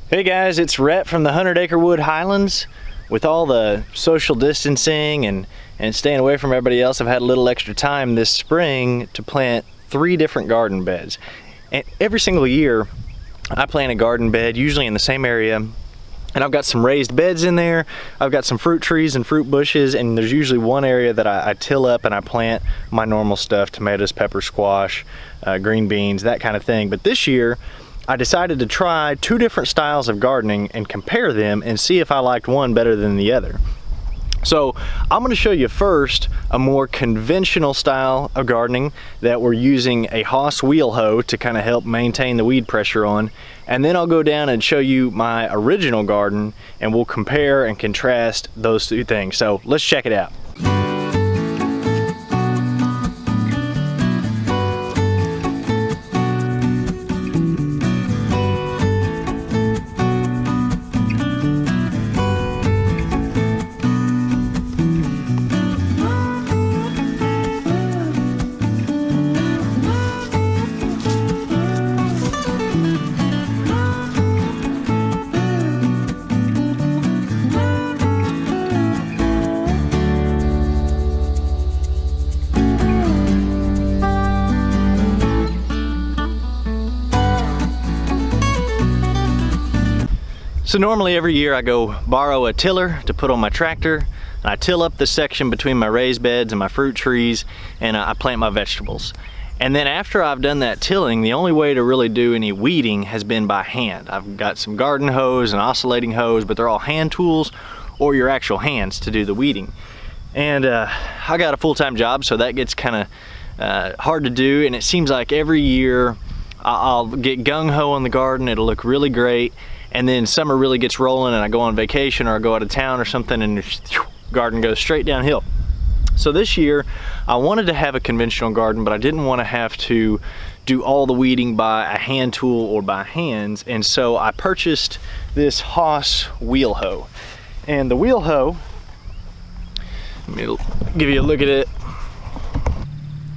Hey guys, it's Rhett from the 100 Acre Wood Highlands. With all the social distancing and staying away from everybody else, I've had a little extra time this spring to plant 3 different garden beds. And every single year I plant a garden bed, usually in the same area, and I've got some raised beds in there. I've got some fruit trees and fruit bushes, and there's usually one area that I till up and I plant my normal stuff: tomatoes, pepper, squash, green beans, that kind of thing. But this year I decided to try 2 different styles of gardening and compare them and see if I liked one better than the other. So I'm going to show you first a more conventional style of gardening that we're using a Hoss Wheel Hoe to kind of help maintain the weed pressure on, and then I'll go down and show you my original garden and we'll compare and contrast those 2 things. So let's check it out. So normally every year I go borrow a tiller to put on my tractor, and I till up the section between my raised beds and my fruit trees, and I plant my vegetables. And then after I've done that tilling, the only way to really do any weeding has been by hand. I've got some garden hose and oscillating hose, but they're all hand tools or your actual hands to do the weeding. And I got a full-time job, so that gets kind of hard to do, and it seems like every year I'll get gung-ho on the garden, it'll look really great, and then summer really gets rolling and I go on vacation or I go out of town or something and the garden goes straight downhill. So this year I wanted to have a conventional garden, but I didn't want to have to do all the weeding by a hand tool or by hands, and so I purchased this Hoss Wheel Hoe. And the wheel hoe, let me give you a look at it.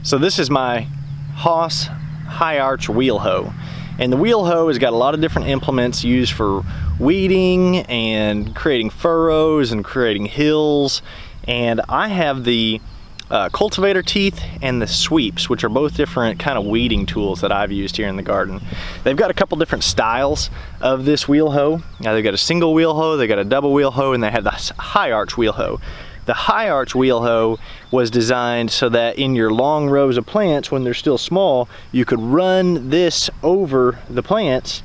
So this is my Hoss high arch wheel hoe. And the wheel hoe has got a lot of different implements used for weeding and creating furrows and creating hills. And I have the cultivator teeth and the sweeps, which are both different kind of weeding tools that I've used here in the garden. They've got a couple different styles of this wheel hoe. Now they've got a single wheel hoe, they've got a double wheel hoe, and they have the high arch wheel hoe. The high arch wheel hoe was designed so that in your long rows of plants, when they're still small, you could run this over the plants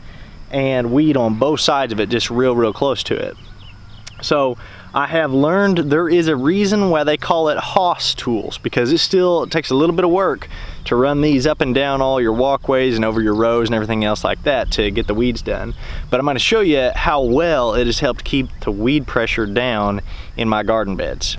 and weed on both sides of it, just real close to it. So I have learned there is a reason why they call it Hoss tools, because it takes a little bit of work to run these up and down all your walkways and over your rows and everything else like that to get the weeds done. But I'm going to show you how well it has helped keep the weed pressure down in my garden beds.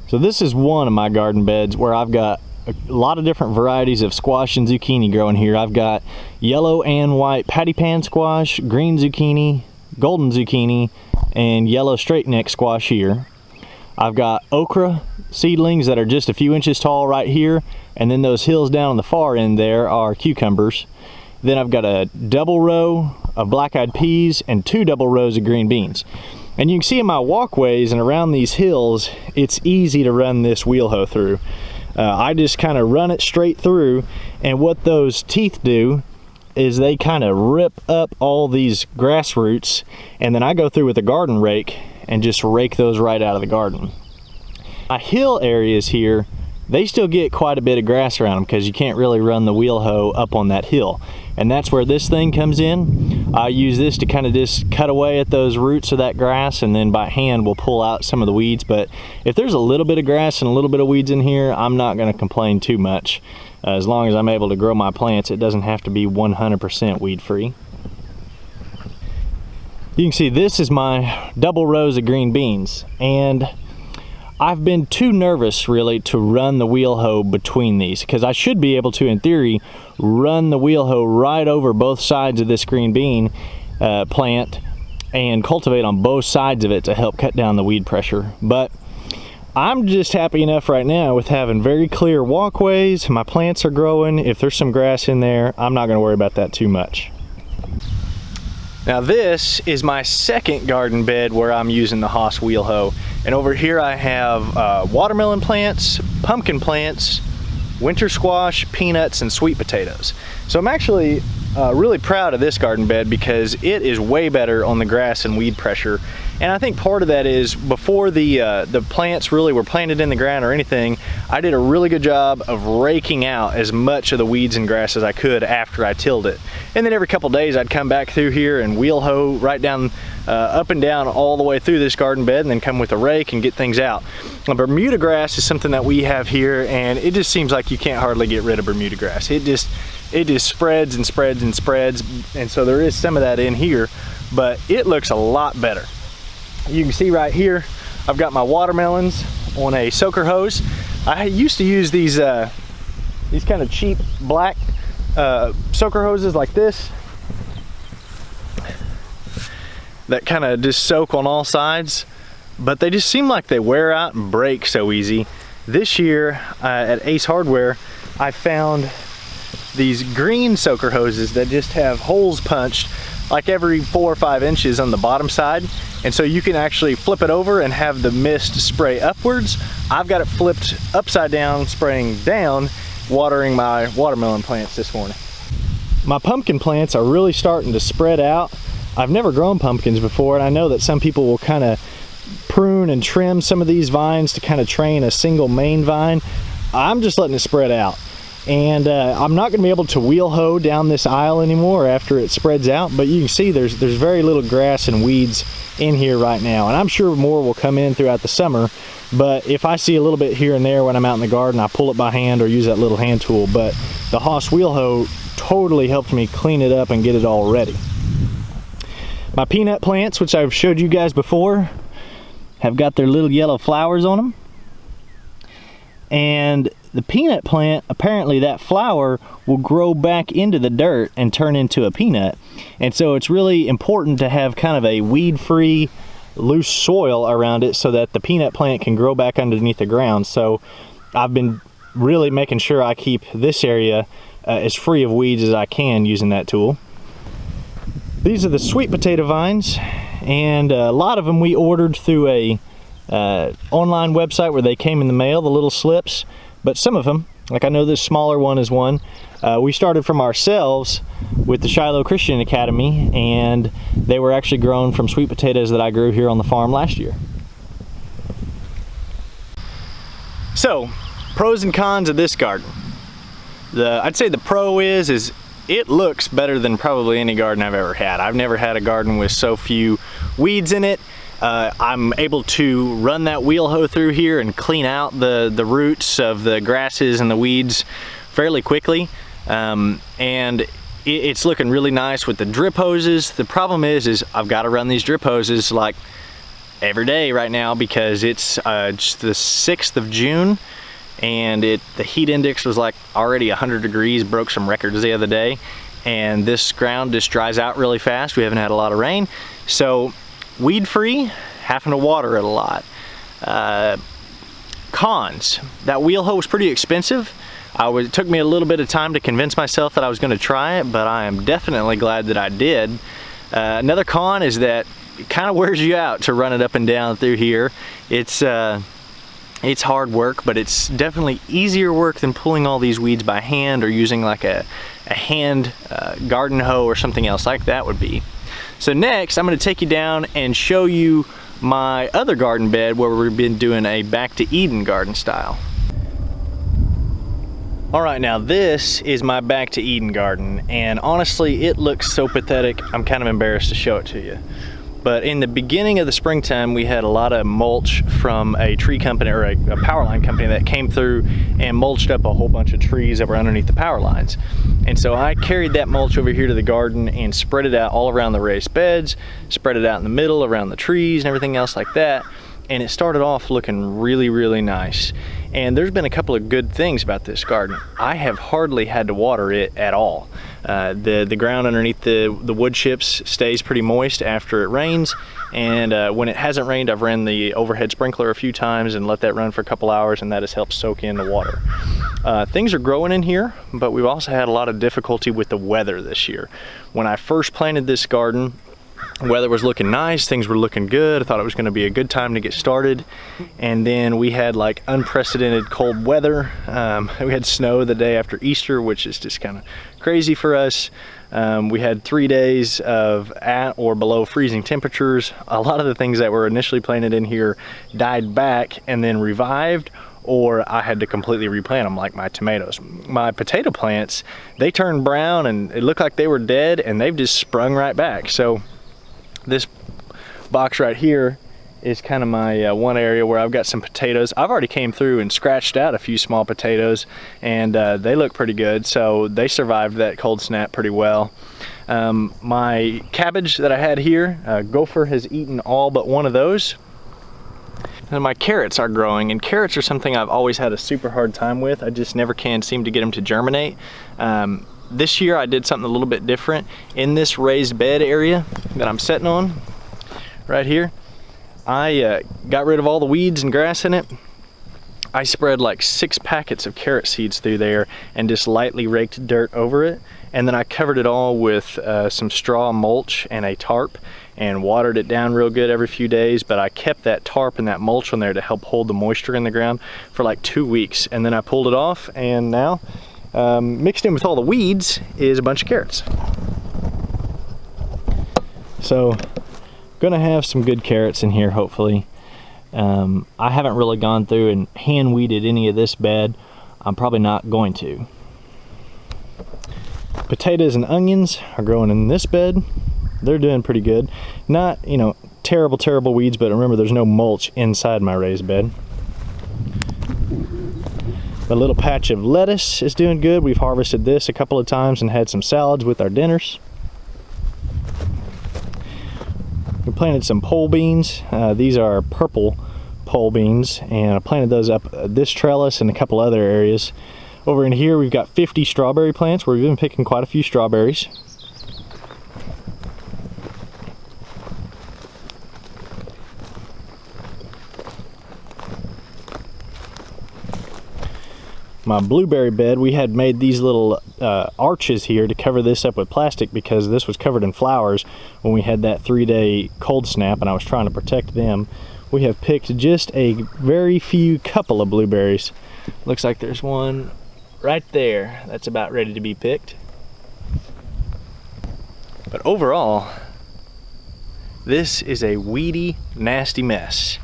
So this is one of my garden beds where I've got a lot of different varieties of squash and zucchini growing here. I've got yellow and white patty pan squash, green zucchini, golden zucchini, and yellow straight neck squash here. I've got okra seedlings that are just a few inches tall right here, and then those hills down on the far end there are cucumbers. Then I've got a double row of black-eyed peas and 2 double rows of green beans. And you can see in my walkways and around these hills, it's easy to run this wheel hoe through. I just kind of run it straight through, and what those teeth do is they kind of rip up all these grass roots, and then I go through with a garden rake and just rake those right out of the garden. My hill areas here, they still get quite a bit of grass around them because you can't really run the wheel hoe up on that hill. And that's where this thing comes in. I use this to kind of just cut away at those roots of that grass, and then by hand we'll pull out some of the weeds. But if there's a little bit of grass and a little bit of weeds in here, I'm not going to complain too much. As long as I'm able to grow my plants, it doesn't have to be 100% weed free. You can see this is my double rows of green beans, and I've been too nervous really to run the wheel hoe between these, because I should be able to, in theory, run the wheel hoe right over both sides of this green bean plant and cultivate on both sides of it to help cut down the weed pressure. But I'm just happy enough right now with having very clear walkways. My plants are growing. If there's some grass in there, I'm not gonna worry about that too much. Now this is my second garden bed where I'm using the Hoss Wheel Hoe. And over here I have watermelon plants, pumpkin plants, winter squash, peanuts, and sweet potatoes. So I'm actually really proud of this garden bed because it is way better on the grass and weed pressure. And I think part of that is before the plants really were planted in the ground or anything, I did a really good job of raking out as much of the weeds and grass as I could after I tilled it. And then every couple days I'd come back through here and wheel hoe right down, up and down all the way through this garden bed, and then come with a rake and get things out. Now, Bermuda grass is something that we have here, and it just seems like you can't hardly get rid of Bermuda grass. It just spreads and spreads and spreads, and so there is some of that in here, but it looks a lot better. You can see right here, I've got my watermelons on a soaker hose. I used to use these kind of cheap black soaker hoses like this that kind of just soak on all sides, but they just seem like they wear out and break so easy. This year at Ace Hardware, I found these green soaker hoses that just have holes punched like every 4 or 5 inches on the bottom side, and so you can actually flip it over and have the mist spray upwards. I've got it flipped upside down, spraying down, watering my watermelon plants this morning. My pumpkin plants are really starting to spread out. I've never grown pumpkins before, and I know that some people will kind of prune and trim some of these vines to kind of train a single main vine. I'm just letting it spread out. And I'm not going to be able to wheel hoe down this aisle anymore after it spreads out, but you can see there's very little grass and weeds in here right now, and I'm sure more will come in throughout the summer. But if I see a little bit here and there when I'm out in the garden, I pull it by hand or use that little hand tool. But the Hoss Wheel Hoe totally helped me clean it up and get it all ready. My peanut plants, which I've showed you guys before, have got their little yellow flowers on them. And the peanut plant, apparently that flower will grow back into the dirt and turn into a peanut. And so it's really important to have kind of a weed-free, loose soil around it so that the peanut plant can grow back underneath the ground. So I've been really making sure I keep this area as free of weeds as I can using that tool. These are the sweet potato vines, and a lot of them we ordered through a online website where they came in the mail, the little slips. But some of them, like I know this smaller one is one, we started from ourselves with the Shiloh Christian Academy, and they were actually grown from sweet potatoes that I grew here on the farm last year. So, pros and cons of this garden. I'd say the pro is it looks better than probably any garden I've ever had. I've never had a garden with so few weeds in it. I'm able to run that wheel hoe through here and clean out the roots of the grasses and the weeds fairly quickly. And it's looking really nice with the drip hoses. The problem is I've got to run these drip hoses like every day right now because it's just the 6th of June, and the heat index was like already 100 degrees, broke some records the other day, and this ground just dries out really fast. We haven't had a lot of rain, so weed free, having to water it a lot. Cons, that wheel hoe was pretty expensive. It took me a little bit of time to convince myself that I was going to try it, but I am definitely glad that I did. Another con is that it kind of wears you out to run it up and down through here. It's hard work, but it's definitely easier work than pulling all these weeds by hand or using like a hand garden hoe or something else like that would be. So next, I'm going to take you down and show you my other garden bed where we've been doing a back to Eden garden style. All right, now this is my back to Eden garden, and honestly, it looks so pathetic, I'm kind of embarrassed to show it to you. But in the beginning of the springtime, we had a lot of mulch from a tree company or a power line company that came through and mulched up a whole bunch of trees that were underneath the power lines. And so I carried that mulch over here to the garden and spread it out all around the raised beds, spread it out in the middle around the trees and everything else like that. and it started off looking really, really nice. And there's been a couple of good things about this garden. I have hardly had to water it at all. The ground underneath the wood chips stays pretty moist after it rains, and when it hasn't rained, I've ran the overhead sprinkler a few times and let that run for a couple hours, and that has helped soak in the water. Things are growing in here, but we've also had a lot of difficulty with the weather this year. When I first planted this garden, weather was looking nice, things were looking good. I thought it was going to be a good time to get started, and then we had like unprecedented cold weather. We had snow the day after Easter, which is just kind of crazy for us. We had 3 days of at or below freezing temperatures. A lot of the things that were initially planted in here died back and then revived, or I had to completely replant them, like my tomatoes. My potato plants, they turned brown and it looked like they were dead, and they've just sprung right back. So this box right here is kind of my one area where I've got some potatoes. I've already came through and scratched out a few small potatoes, and they look pretty good, so they survived that cold snap pretty well. My cabbage that I had here, Gopher has eaten all but one of those. And my carrots are growing, and carrots are something I've always had a super hard time with. I just never can seem to get them to germinate. This year I did something a little bit different. In this raised bed area that I'm sitting on right here, I got rid of all the weeds and grass in it. I spread like 6 packets of carrot seeds through there and just lightly raked dirt over it, and then I covered it all with some straw mulch and a tarp and watered it down real good every few days. But I kept that tarp and that mulch on there to help hold the moisture in the ground for like 2 weeks, and then I pulled it off, and now mixed in with all the weeds is a bunch of carrots. So gonna have some good carrots in here, hopefully. I haven't really gone through and hand weeded any of this bed. I'm probably not going to. Potatoes and onions are growing in this bed. They're doing pretty good. Not, you know, terrible weeds, but remember, there's no mulch inside my raised bed. A little patch of lettuce is doing good. We've harvested this a couple of times and had some salads with our dinners. We planted some pole beans. These are purple pole beans, and I planted those up this trellis and a couple other areas. Over in here we've got 50 strawberry plants where we've been picking quite a few strawberries. My blueberry bed, we had made these little arches here to cover this up with plastic because this was covered in flowers when we had that 3-day cold snap, and I was trying to protect them. We have picked just a very few couple of blueberries. Looks like there's one right there that's about ready to be picked. But overall, this is a weedy, nasty mess.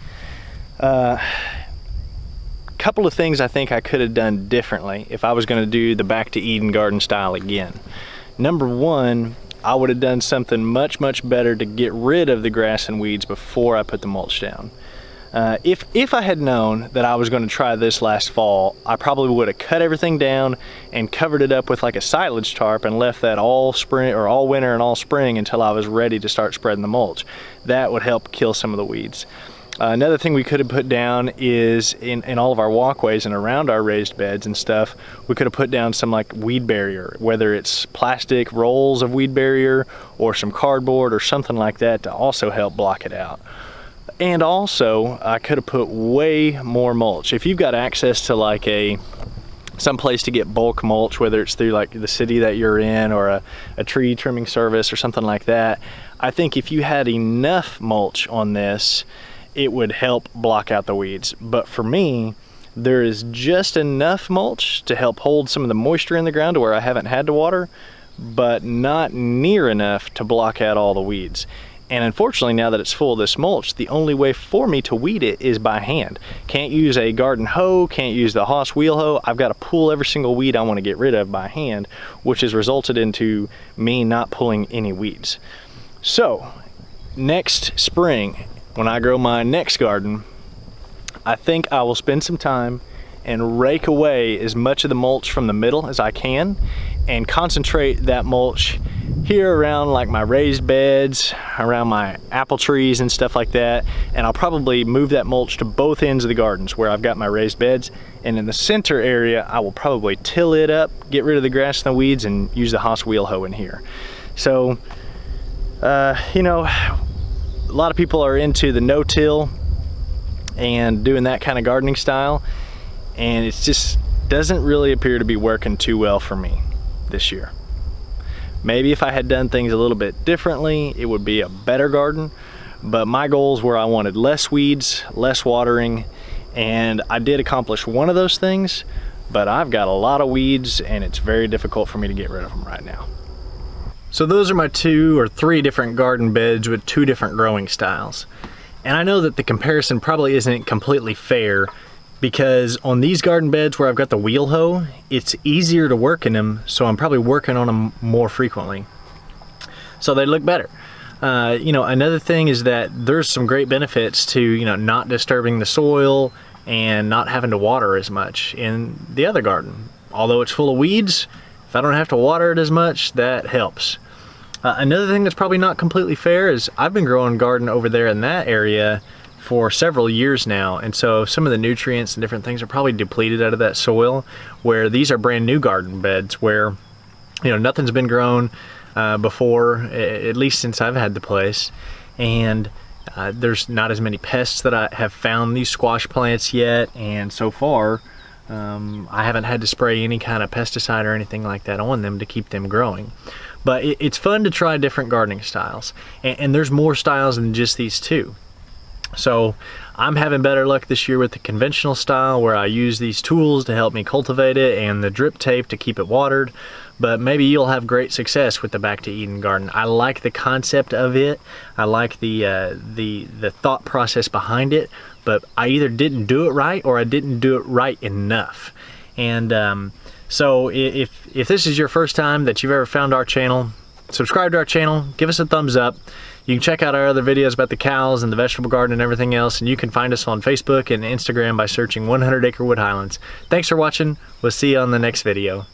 Couple of things I think I could have done differently if I was going to do the back to Eden garden style again. Number one, I would have done something much better to get rid of the grass and weeds before I put the mulch down. If I had known that I was going to try this last fall, I probably would have cut everything down and covered it up with like a silage tarp and left that all spring or all winter and all spring until I was ready to start spreading the mulch. That would help kill some of the weeds. Another thing we could have put down is in all of our walkways and around our raised beds and stuff, we could have put down some like weed barrier, whether it's plastic rolls of weed barrier or some cardboard or something like that to also help block it out. And also, I could have put way more mulch. If you've got access to like some place to get bulk mulch, whether it's through like the city that you're in or a tree trimming service or something like that, I think if you had enough mulch on this, it would help block out the weeds. But for me, there is just enough mulch to help hold some of the moisture in the ground to where I haven't had to water, but not near enough to block out all the weeds. And unfortunately, now that it's full of this mulch, the only way for me to weed it is by hand. Can't use a garden hoe, can't use the Hoss Wheel Hoe. I've got to pull every single weed I want to get rid of by hand, which has resulted into me not pulling any weeds. So, next spring, when I grow my next garden, I think I will spend some time and rake away as much of the mulch from the middle as I can and concentrate that mulch here around like my raised beds, around my apple trees and stuff like that. And I'll probably move that mulch to both ends of the gardens where I've got my raised beds. And in the center area, I will probably till it up, get rid of the grass and the weeds, and use the Hoss Wheel Hoe in here. So, you know, a lot of people are into the no-till and doing that kind of gardening style, and it just doesn't really appear to be working too well for me this year. Maybe if I had done things a little bit differently, it would be a better garden, but my goals were I wanted less weeds, less watering, and I did accomplish one of those things, but I've got a lot of weeds and it's very difficult for me to get rid of them right now. So those are my 2 or 3 different garden beds with 2 different growing styles. And I know that the comparison probably isn't completely fair, because on these garden beds where I've got the wheel hoe, it's easier to work in them, so I'm probably working on them more frequently. So they look better. You know, another thing is that there's some great benefits to, you know, not disturbing the soil and not having to water as much in the other garden. Although it's full of weeds, if I don't have to water it as much, that helps. Another thing that's probably not completely fair is I've been growing garden over there in that area for several years now, and so some of the nutrients and different things are probably depleted out of that soil, where these are brand new garden beds where, you know, nothing's been grown before, at least since I've had the place, and there's not as many pests that I have found these squash plants yet, and so far I haven't had to spray any kind of pesticide or anything like that on them to keep them growing. But it's fun to try different gardening styles, and there's more styles than just these 2. So I'm having better luck this year with the conventional style, where I use these tools to help me cultivate it and the drip tape to keep it watered. But maybe you'll have great success with the Back to Eden garden. I like the concept of it. I like the thought process behind it, but I either didn't do it right or I didn't do it right enough. And so if this is your first time that you've ever found our channel, subscribe to our channel, give us a thumbs up. You can check out our other videos about the cows and the vegetable garden and everything else, and you can find us on Facebook and Instagram by searching 100 Acre Wood Highlands. Thanks for watching. We'll see you on the next video.